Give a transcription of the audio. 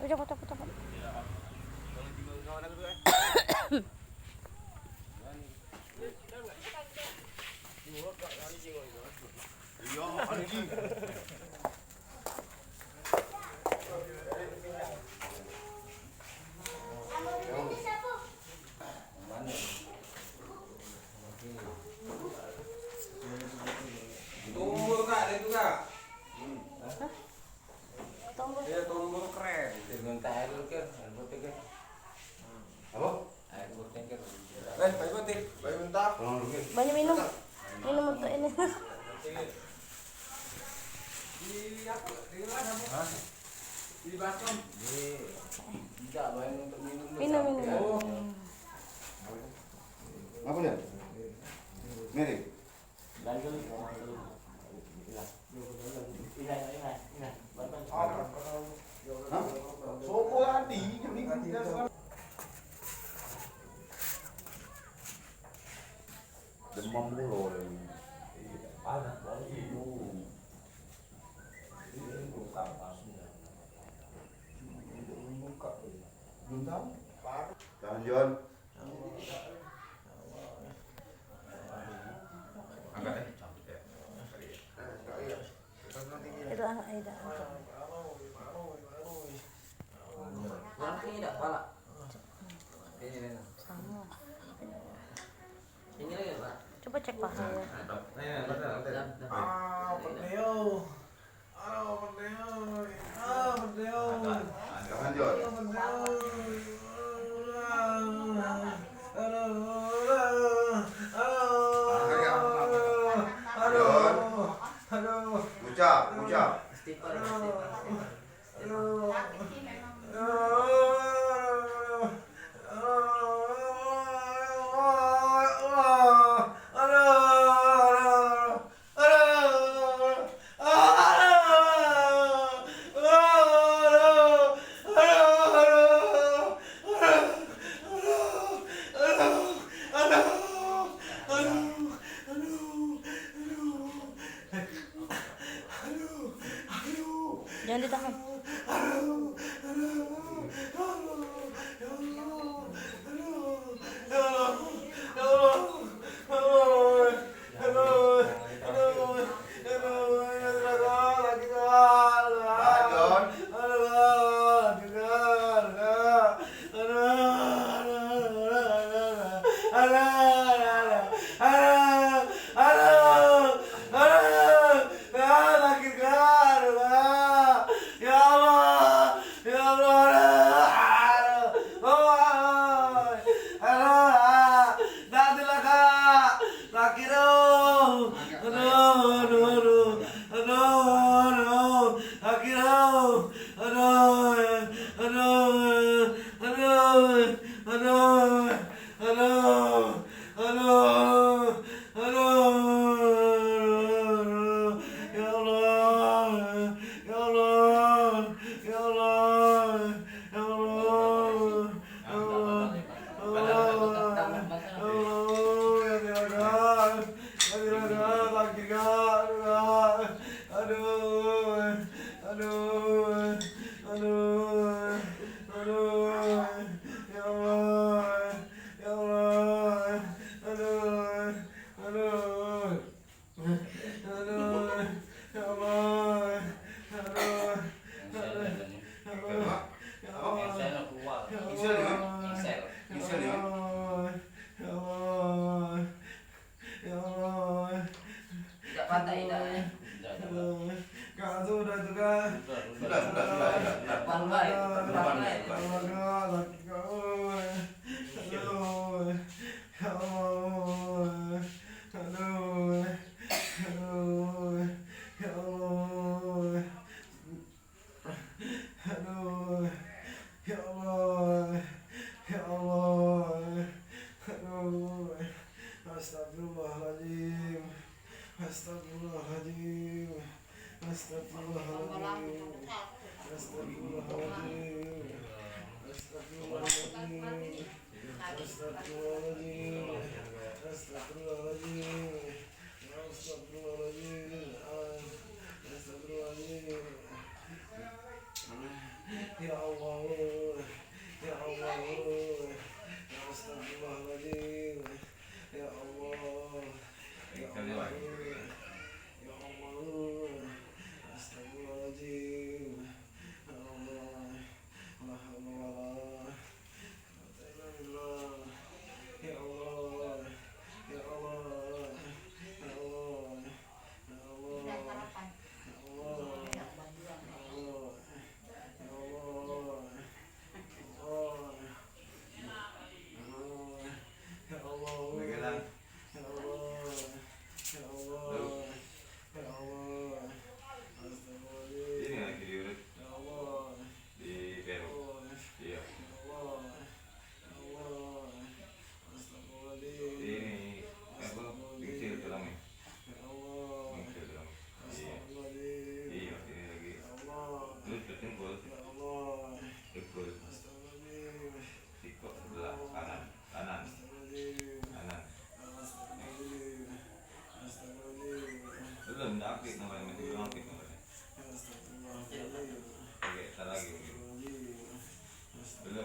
Cepet. Tombol kak, ada itu kak. Tombol. Ya tombol keren. Dengan air kan, air putih kan. Apa? Air putih kan. Bayi putih, bayi mentah. Banyak minum. Minum untuk ini. Di apa? Di mana kamu? Di baskom. Tidak, bayi untuk minum. Minum. Oh. Apa dia? Mary. Sopo tadi, ini Demam mulu. panas lagi. Belum tahu. Tahan John. Agak Itu anak Aida. Yang ini tidak pala. Sama. Ini lagi pak. Coba cek pahanya. Tahan John. Ucap. Stiper. Jangan ditahan. Tidak pantai tidak. Sudah. Pantai. Astagfirullahaladzim. Ya Allah, ya Allah, ya Astagfirullahaladzim, ya Allah, ya Allah, ya Allah, Astagfirullahaladzim, ya Allah, la haula wala quwwata illa billah, ya Allah, ya Allah, ya Allah, ya Allah, ya Allah. Ini lagi diurut di Peru. Iya. Ini apa? Kecil tulangnya. Kecil tulang. Iya. Iya, ini lagi. Terus bertempur. Tekul. Sikok sebelah kanan. Kanan. Belum, dah aktif namanya, masih belum aktif.